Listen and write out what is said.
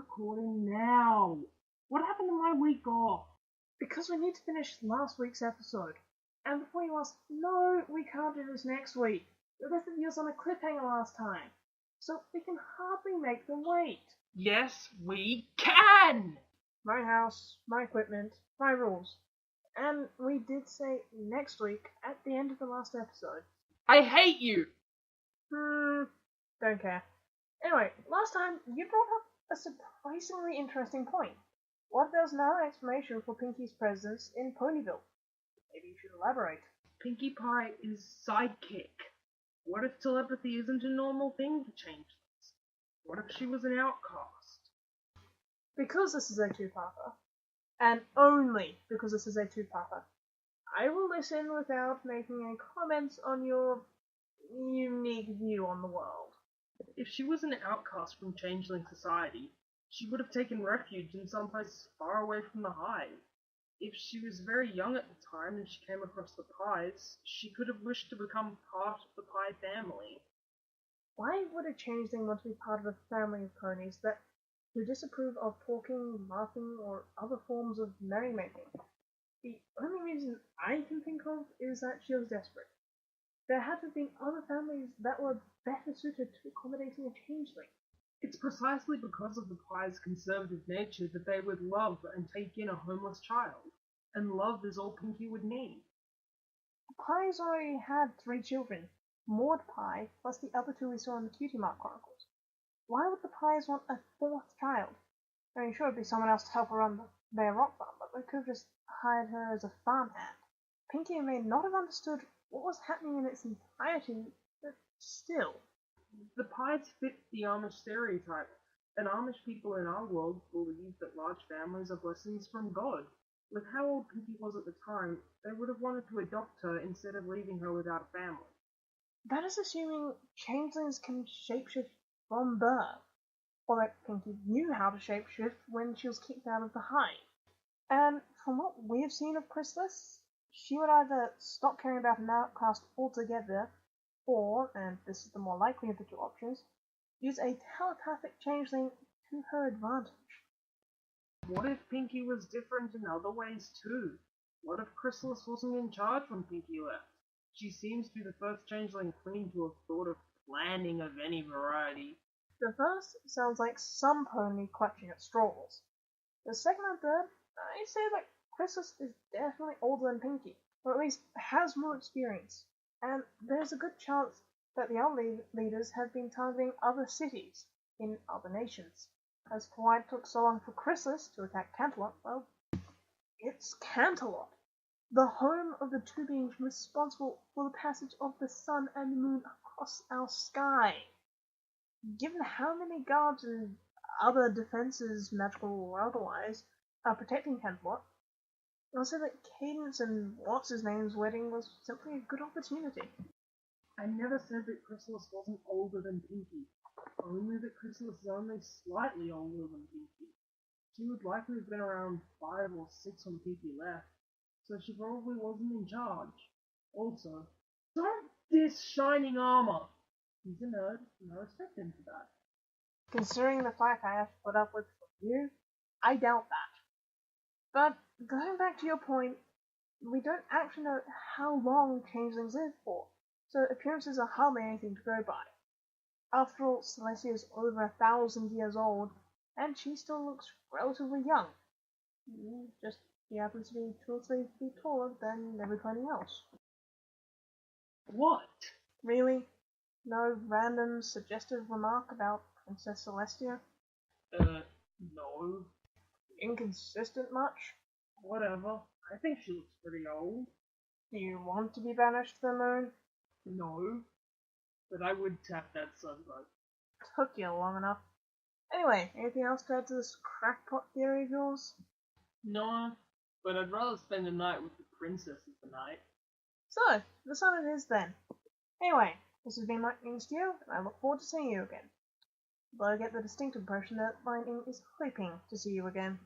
recording now. What happened to my week off? Because we need to finish last week's episode. And before you ask, no, we can't do this next week. We left the viewers on a cliffhanger last time. So we can hardly make them wait. Yes, we can! My house, my equipment, my rules. And we did say next week at the end of the last episode. I hate you! Don't care. Anyway, last time you brought up a surprisingly interesting point. What if there's no explanation for Pinky's presence in Ponyville? Maybe you should elaborate. Pinkie Pie is sidekick. What if telepathy isn't a normal thing for changelings? What if she was an outcast? Because this is a two-parter, and only because this is a two-parter, I will listen without making any comments on your unique view on the world. If she was an outcast from changeling society, she would have taken refuge in some place far away from the hive. If she was very young at the time and she came across the pies, she could have wished to become part of the pie family. Why would a changeling want to be part of a family of ponies who disapprove of talking, laughing, or other forms of merrymaking? The only reason I can think of is that she was desperate. There had to have been other families that were better suited to accommodating a changeling. It's precisely because of the pie's conservative nature that they would love and take in a homeless child. And love is all Pinkie would need. The Pies already had 3 children, Maud Pie, plus the other 2 we saw in the Cutie Mark Chronicles. Why would the Pies want a 4th child? I mean, sure, it'd be someone else to help her run their rock farm, but they could have just hired her as a farmhand. Pinkie may not have understood what was happening in its entirety, but still. The pies fit the Amish stereotype, and Amish people in our world believe that large families are blessings from God. With how old Pinkie was at the time, they would have wanted to adopt her instead of leaving her without a family. That is assuming changelings can shapeshift from birth, or that Pinkie knew how to shapeshift when she was kicked out of the hive. And from what we've seen of Chrysalis, she would either stop caring about an outcast altogether, or, and this is the more likely of the 2 options, use a telepathic changeling to her advantage. What if Pinkie was different in other ways too? What if Chrysalis wasn't in charge when Pinkie left? She seems to be the first changeling queen to have thought of planning of any variety. The first sounds like some pony clutching at straws. The second and third, I'd say that Chrysalis is definitely older than Pinkie, or at least has more experience. And there's a good chance that the other leaders have been targeting other cities in other nations. As to why it took so long for Chrysalis to attack Canterlot, well, it's Canterlot, the home of the 2 beings responsible for the passage of the sun and the moon across our sky. Given how many guards and other defenses, magical or otherwise, are protecting Canterlot, I'll say that Cadence and what's-his-name's wedding was simply a good opportunity. I never said that Chrysalis wasn't older than Pinkie, only that Chrysalis is only slightly older than Pinkie. She would likely have been around 5 or 6 when Pinkie left, so she probably wasn't in charge. Also, don't diss Shining Armor! He's a nerd, and I respect him for that. Considering the flack I have to put up with from you, I doubt that. But going back to your point, we don't actually know how long changelings live for, so appearances are hardly anything to go by. After all, Celestia is over 1,000 years old, and she still looks relatively young. Just she happens to be 2 or 3 feet taller than everybody else. What? Really? No random suggestive remark about Princess Celestia? No. Inconsistent much? Whatever. I think she looks pretty old. Do you want to be banished to the moon? No. But I would tap that sunbug. Took you long enough. Anyway, anything else to add to this crackpot theory of yours? No, but I'd rather spend the night with the princess of the night. So, the sun it is then. Anyway, this has been Lightning Stew, and I look forward to seeing you again. Though I get the distinct impression that Lightning is hoping to see you again.